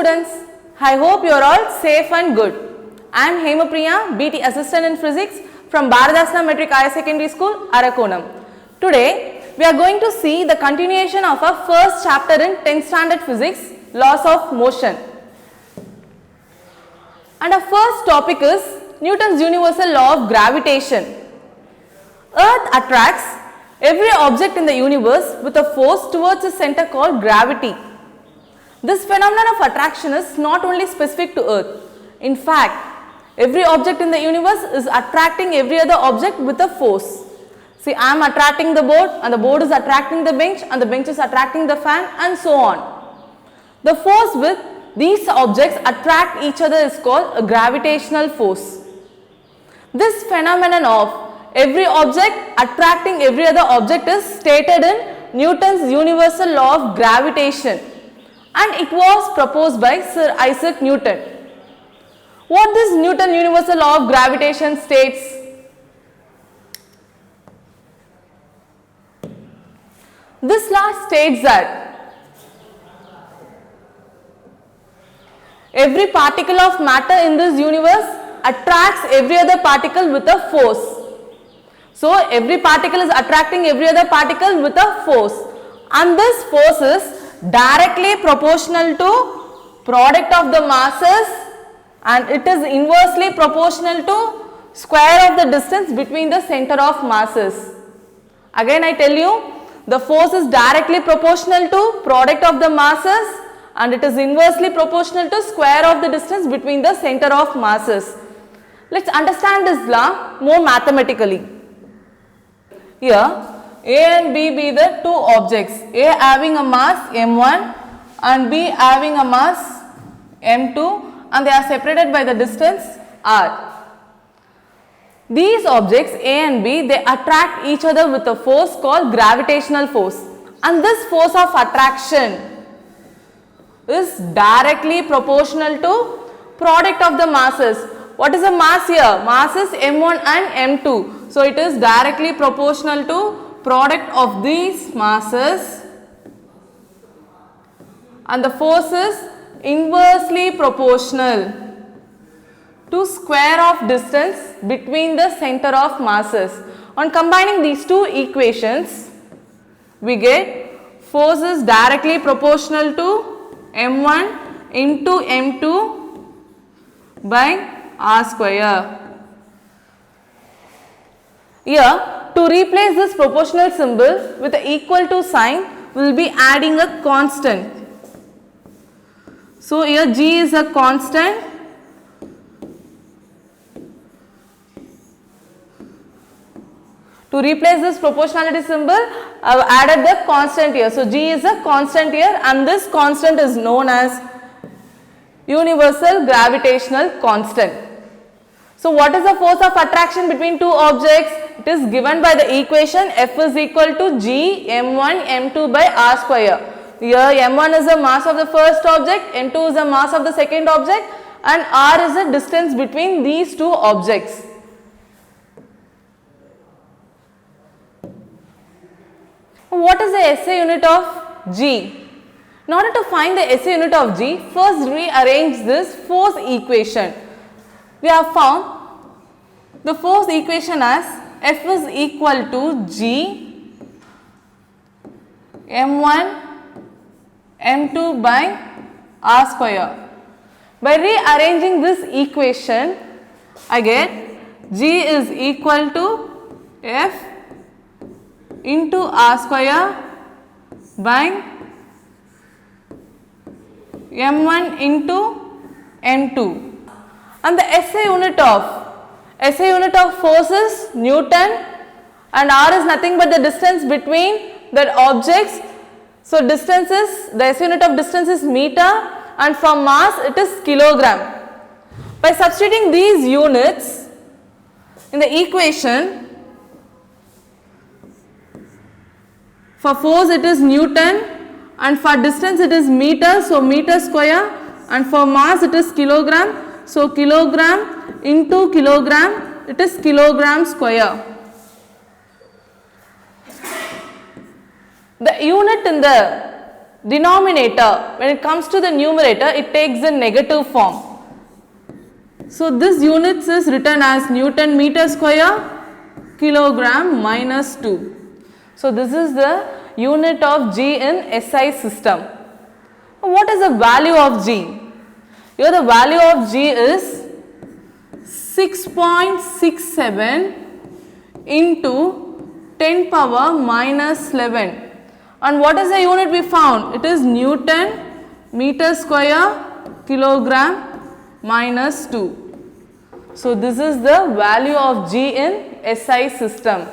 students, I hope you are all safe and good. I am Hemapriya, BT Assistant in Physics from Bharadasana Metric Higher Secondary School, Arakonam. Today, we are going to see the continuation of our first chapter in 10th Standard Physics, Laws of Motion. And our first topic is Newton's Universal Law of Gravitation. Earth attracts every object in the universe with a force towards a center called gravity. This phenomenon of attraction is not only specific to Earth. In fact, every object in the universe is attracting every other object with a force. See, I am attracting the board and the board is attracting the bench and the bench is attracting the fan and so on. The force with these objects attract each other is called a gravitational force. This phenomenon of every object attracting every other object is stated in Newton's Universal Law of Gravitation, and it was proposed by Sir Isaac Newton. What this Newton Universal Law of Gravitation states? This law states that every particle of matter in this universe attracts every other particle with a force. So, every particle is attracting every other particle with a force, and this force is directly proportional to product of the masses, and it is inversely proportional to square of the distance between the center of masses. Again I tell you, the force is directly proportional to product of the masses and it is inversely proportional to square of the distance between the center of masses. Let us understand this law more mathematically. Here A and B be the two objects, A having a mass m1 and B having a mass m2, and they are separated by the distance r. These objects A and B, they attract each other with a force called gravitational force, and this force of attraction is directly proportional to product of the masses. What is the mass here? Mass is m1 and m2, so it is directly proportional to product of these masses, and the force is inversely proportional to square of distance between the center of masses. On combining these two equations, we get force is directly proportional to m1 into m2 by r square. Here, to replace this proportional symbol with the equal to sign, we will be adding a constant. So, here G is a constant. To replace this proportionality symbol, I have added the constant here. So, G is a constant here, and this constant is known as universal gravitational constant. So, what is the force of attraction between two objects? It is given by the equation F is equal to G m1 m2 by r square. Here m1 is the mass of the first object, m2 is the mass of the second object, and r is the distance between these two objects. What is the SI unit of G? In order to find the SI unit of G, first rearrange this force equation. We have found the force equation as F is equal to G m1 m2 by r square. By rearranging this equation, I get G is equal to F into r square by m1 into m2, and the SI unit of force is Newton, and r is nothing but the distance between the objects. So, distance is, the SI unit of distance is meter, and for mass it is kilogram. By substituting these units in the equation, for force it is Newton and for distance it is meter, so meter square, and for mass it is kilogram, so kilogram into kilogram, it is kilogram square. The unit in the denominator, when it comes to the numerator, it takes the negative form. So this units is written as Newton meter square kilogram minus 2. So this is the unit of G in SI system. What is the value of G? Here the value of G is 6.67 into 10 power minus 11. And what is the unit we found? It is Newton meter square kilogram minus 2. So this is the value of G in SI system.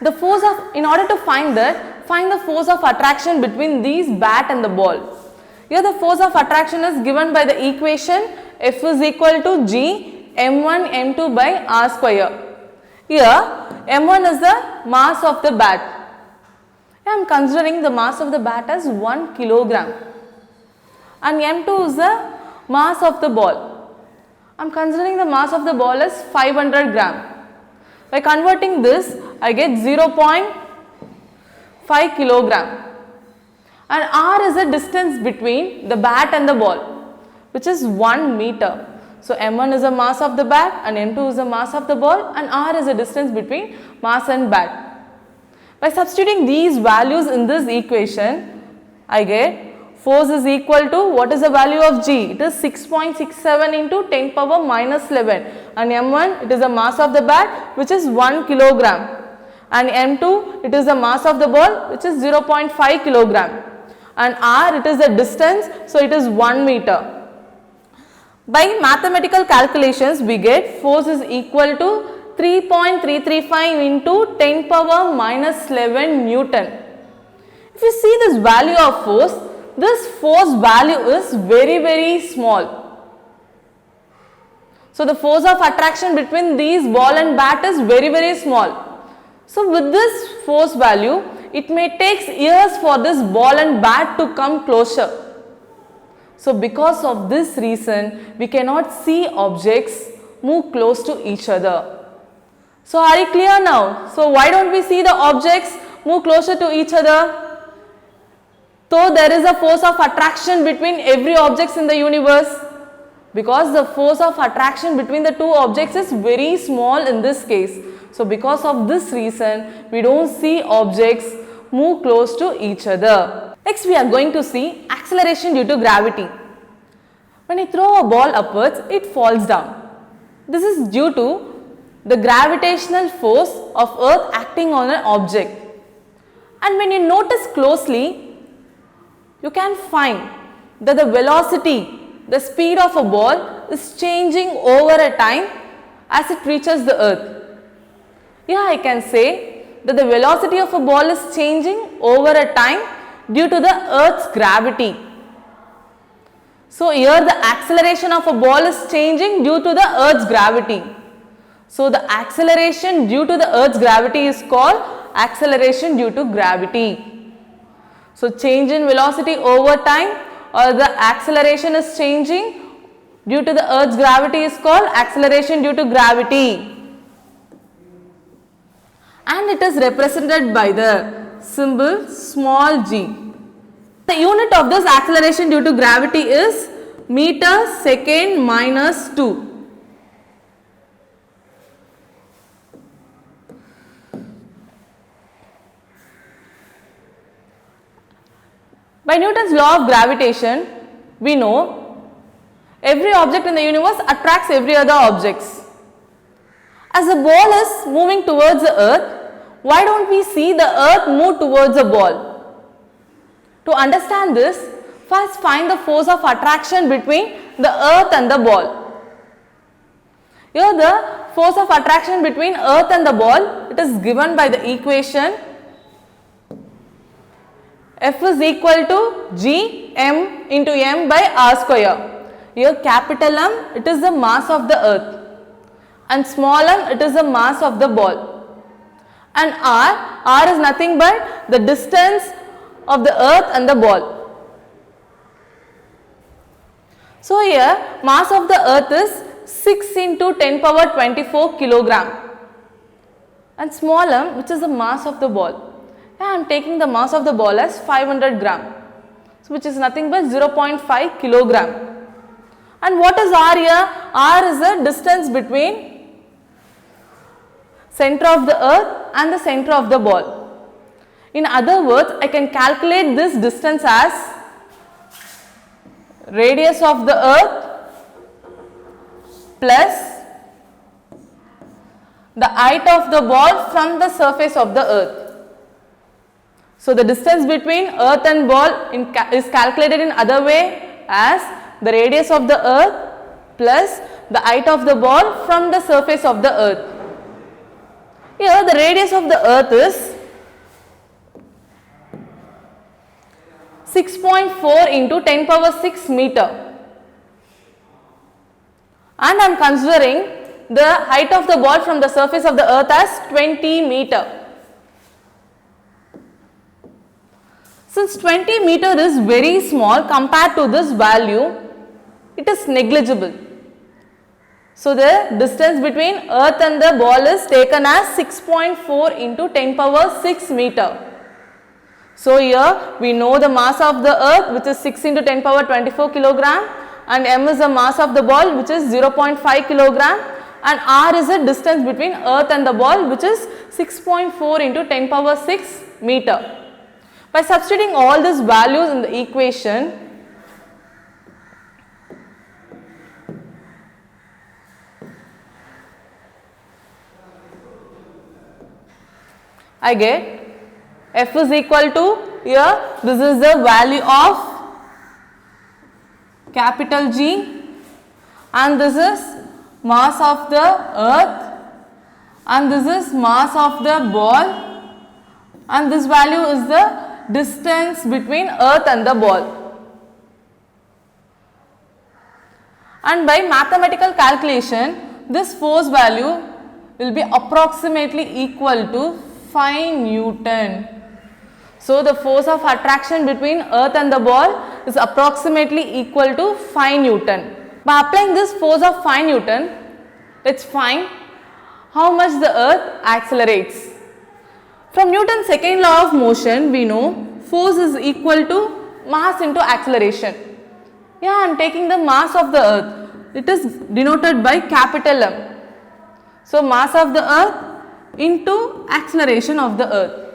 The force of, in order to find that, find the force of attraction between these bat and the ball. Here the force of attraction is given by the equation F is equal to G m1 m2 by r square. Here m1 is the mass of the bat. I am considering the mass of the bat as 1 kilogram and m2 is the mass of the ball. I am considering the mass of the ball as 500 gram. By converting this, I get 0.5 kilogram. And r is the distance between the bat and the ball, which is 1 meter. So m1 is the mass of the bat and m2 is the mass of the ball, and r is the distance between mass and bat. By substituting these values in this equation, I get force is equal to, what is the value of G? It is 6.67 into 10 power minus 11, and m1 it is the mass of the bat, which is 1 kilogram, and m2 it is the mass of the ball, which is 0.5 kilogram, and r it is the distance, so it is 1 meter. By mathematical calculations, we get force is equal to 3.335 into 10 power minus 11 Newton. If you see this value of force, this force value is very small. So the force of attraction between these ball and bat is very small. So with this force value, it may take years for this ball and bat to come closer. So because of this reason, we cannot see objects move close to each other. So are you clear now? So why don't we see the objects move closer to each other? So there is a force of attraction between every objects in the universe, because the force of attraction between the two objects is very small in this case. So because of this reason, we don't see objects move close to each other. Next we are going to see acceleration due to gravity. When you throw a ball upwards, it falls down. This is due to the gravitational force of Earth acting on an object. And when you notice closely, you can find that the velocity, the speed of a ball is changing over a time as it reaches the earth. Here I can say that the velocity of a ball is changing over a time due to the earth's gravity. So here the acceleration of a ball is changing due to the earth's gravity. So the acceleration due to the earth's gravity is called acceleration due to gravity. So change in velocity over time, or the acceleration is changing due to the earth's gravity, is called acceleration due to gravity. And it is represented by the symbol small g. The unit of this acceleration due to gravity is meter second minus 2. By Newton's law of gravitation, we know every object in the universe attracts every other objects. As the ball is moving towards the earth, why don't we see the earth move towards the ball? To understand this, first find the force of attraction between the earth and the ball. Here the force of attraction between earth and the ball, it is given by the equation F is equal to G m into m by r square. Here capital M, it is the mass of the earth, and small m, it is the mass of the ball, and r is nothing but the distance of the earth and the ball. So here mass of the earth is 6 into 10 power 24 kilogram, and small m, which is the mass of the ball, Yeah, I am taking the mass of the ball as 500 gram, so which is nothing but 0.5 kilogram. And what is R here? R is the distance between center of the earth and the center of the ball. In other words, I can calculate this distance as radius of the earth plus the height of the ball from the surface of the earth. So, the distance between earth and ball is calculated in other way as the radius of the earth plus the height of the ball from the surface of the earth. Here the radius of the earth is 6.4 into 10 power 6 meter, and I am considering the height of the ball from the surface of the earth as 20 meter. Since 20 meter is very small compared to this value, it is negligible. So, the distance between earth and the ball is taken as 6.4 into 10 power 6 meter. So, here we know the mass of the earth, which is 6 into 10 power 24 kilogram, and m is the mass of the ball, which is 0.5 kilogram, and r is the distance between earth and the ball, which is 6.4 into 10 power 6 meter. By substituting all these values in the equation, I get F is equal to, here this is the value of capital G, and this is mass of the earth, and this is mass of the ball, and this value is the distance between earth and the ball. And by mathematical calculation, this force value will be approximately equal to 5 Newton. So, the force of attraction between earth and the ball is approximately equal to 5 Newton. By applying this force of 5 Newton, let us find how much the earth accelerates. From Newton's second law of motion, we know force is equal to mass into acceleration. Yeah, I am taking the mass of the earth. It is denoted by capital M. So, mass of the earth into acceleration of the earth.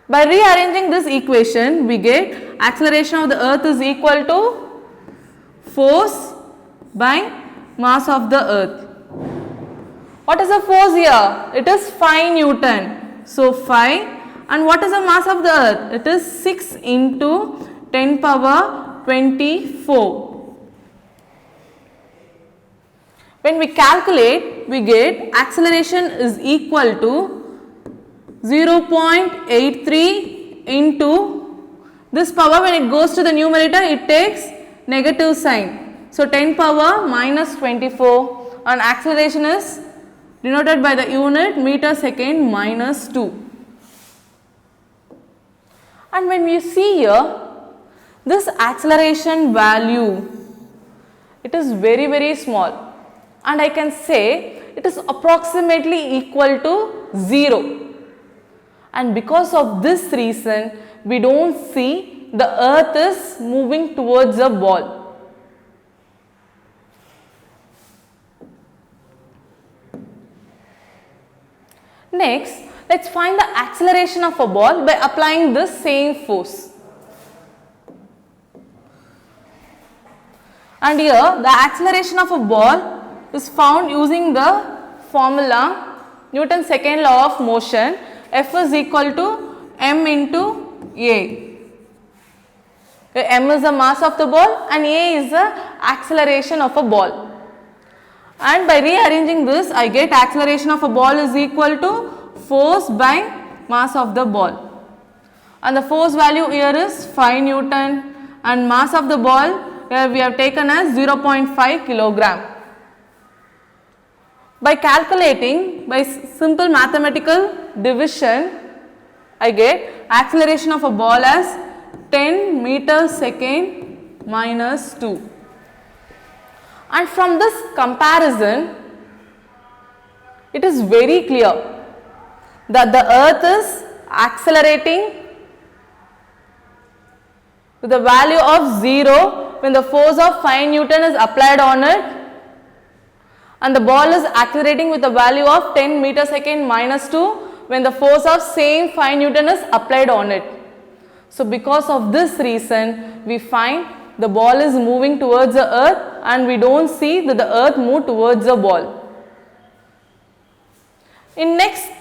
By rearranging this equation, we get acceleration of the earth is equal to force by mass of the earth. What is the force here? It is 5 Newton. So, 5, and what is the mass of the earth? It is 6 into 10 power 24. When we calculate, we get acceleration is equal to 0.83 into this power. When it goes to the numerator, it takes negative sign. So, 10 power minus 24, and acceleration is denoted by the unit meter second minus 2. And when we see here, this acceleration value, it is very small, and I can say it is approximately equal to 0. And because of this reason, we do not see the earth is moving towards the ball. Next, let us find the acceleration of a ball by applying this same force. And here the acceleration of a ball is found using the formula Newton's second law of motion. F is equal to m into A. M is the mass of the ball and A is the acceleration of a ball. And by rearranging this, I get acceleration of a ball is equal to force by mass of the ball. And the force value here is 5 Newton, and mass of the ball here we have taken as 0.5 kilogram. By calculating by simple mathematical division, I get acceleration of a ball as 10 meters second minus 2. And from this comparison, it is very clear that the earth is accelerating with a value of 0 when the force of 5 Newton is applied on it, and the ball is accelerating with a value of 10 meter second minus 2 when the force of same 5 Newton is applied on it. So because of this reason, we find the ball is moving towards the earth and we don't see that the earth move towards the ball. In next,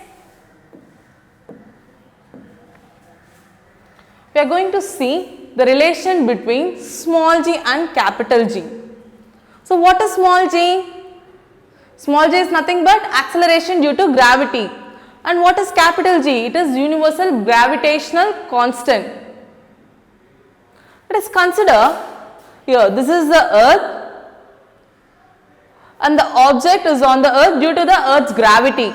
we are going to see the relation between small g and capital G. So what is small g? Small g is nothing but acceleration due to gravity. And what is capital G? It is universal gravitational constant. Let us consider here, this is the earth and the object is on the earth due to the earth's gravity.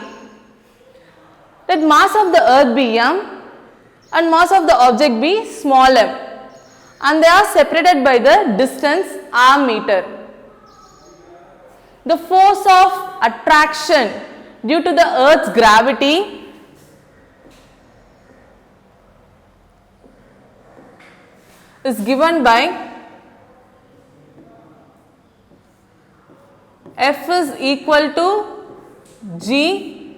Let mass of the earth be m and mass of the object be small m, and they are separated by the distance r meter. The force of attraction due to the earth's gravity is given by F is equal to G,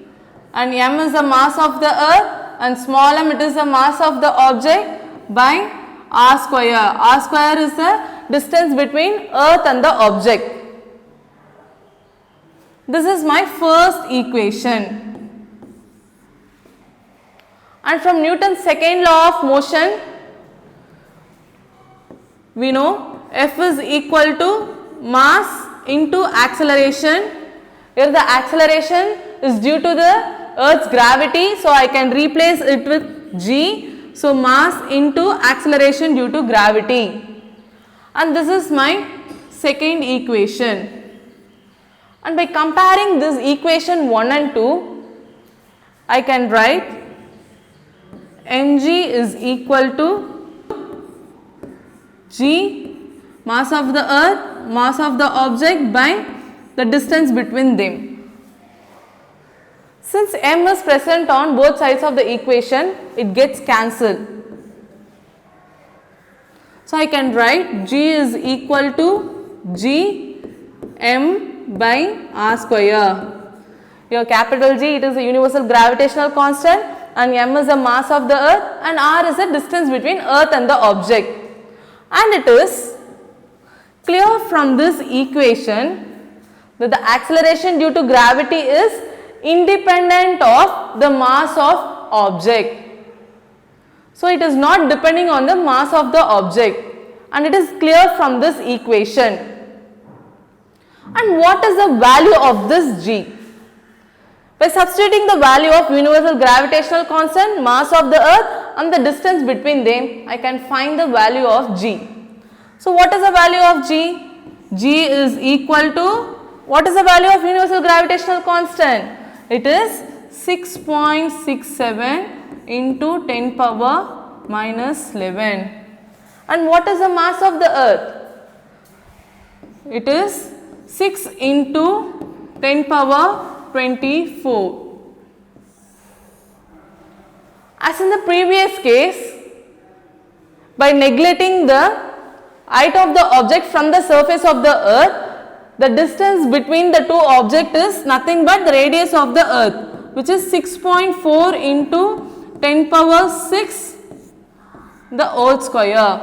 and m is the mass of the earth and small m it is the mass of the object, by r square. R square is the distance between earth and the object. This is my first equation. And from Newton's second law of motion, we know F is equal to mass into acceleration. Here the acceleration is due to the earth's gravity, so I can replace it with G. So mass into acceleration due to gravity. And this is my second equation. And by comparing this equation 1 and 2, I can write mg is equal to G, mass of the earth, mass of the object by the distance between them. Since m is present on both sides of the equation, it gets cancelled. So I can write G is equal to G m by r square. Your capital G, it is a universal gravitational constant, and m is the mass of the earth and r is the distance between earth and the object. And it is clear from this equation that the acceleration due to gravity is independent of the mass of object. So it is not depending on the mass of the object, and it is clear from this equation. And what is the value of this G? By substituting the value of universal gravitational constant, mass of the earth and the distance between them, I can find the value of G. So what is the value of G? G is equal to, what is the value of universal gravitational constant? It is 6.67 into 10 power minus 11. And what is the mass of the earth? It is 6 into 10 power 24. As in the previous case, by neglecting the height of the object from the surface of the earth, the distance between the two objects is nothing but the radius of the earth, which is 6.4 into 10 power 6 the whole square.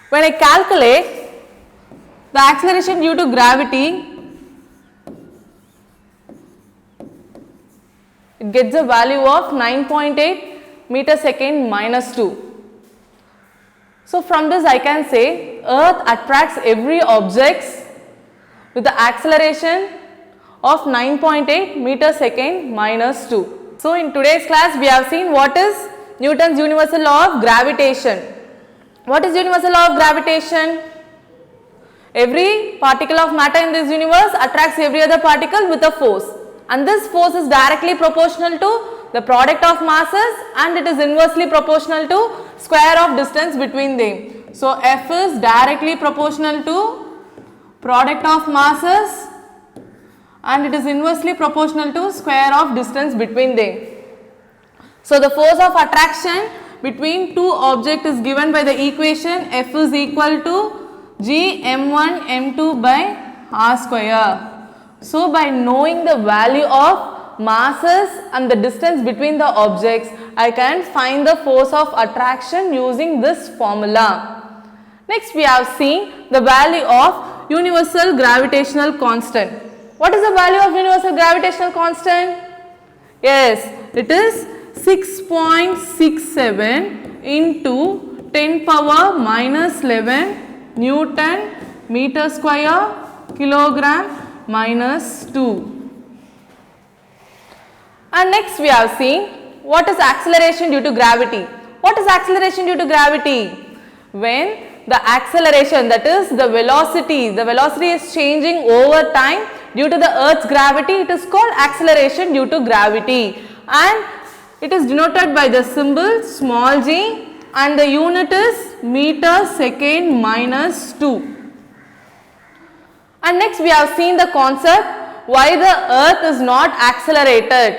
When I calculate the acceleration due to gravity, it gets a value of 9.8 meter second minus 2. So from this I can say earth attracts every object with the acceleration of 9.8 meter second minus 2. So in today's class we have seen what is Newton's universal law of gravitation. What is universal law of gravitation? Every particle of matter in this universe attracts every other particle with a force, and this force is directly proportional to the product of masses, and it is inversely proportional to square of distance between them. So F is directly proportional to product of masses, and it is inversely proportional to square of distance between them. So the force of attraction between two objects is given by the equation F is equal to G m1 m2 by r square. So by knowing the value of masses and the distance between the objects, I can find the force of attraction using this formula. Next we have seen the value of universal gravitational constant. What is the value of universal gravitational constant? Yes, it is 6.67 into 10 power minus 11 Newton meter square kilogram minus 2. And next we have seen what is acceleration due to gravity. What is acceleration due to gravity? When the acceleration, that is the velocity is changing over time due to the earth's gravity, it is called acceleration due to gravity, and it is denoted by the symbol small g and the unit is meter second minus 2. And next we have seen the concept why the earth is not accelerated.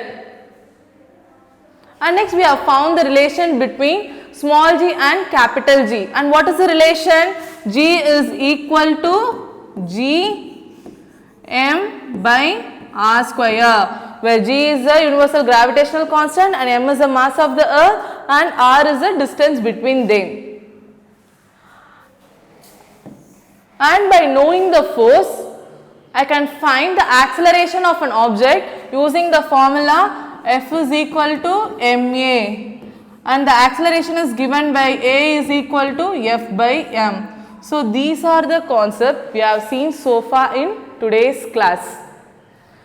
And next we have found the relation between small g and capital G. And what is the relation? G is equal to G m by r square, where G is the universal gravitational constant and m is the mass of the earth and r is the distance between them. And by knowing the force, I can find the acceleration of an object using the formula F is equal to ma, and the acceleration is given by A is equal to F by m. So these are the concepts we have seen so far in today's class.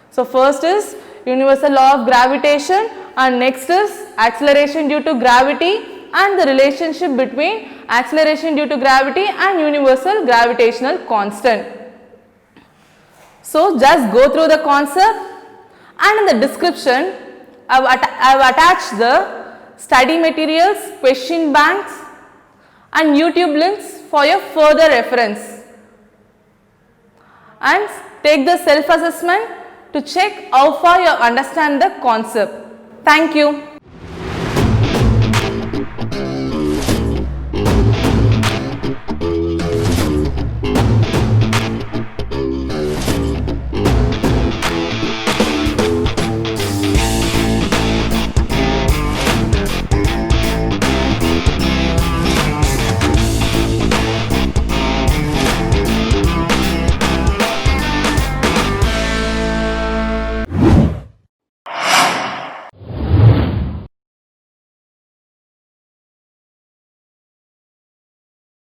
So first is universal law of gravitation, and next is acceleration due to gravity and the relationship between acceleration due to gravity and universal gravitational constant. So just go through the concept, and in the description I have attached the study materials, question banks and YouTube links for your further reference, and take the self assessment to check how far you understand the concept. Thank you.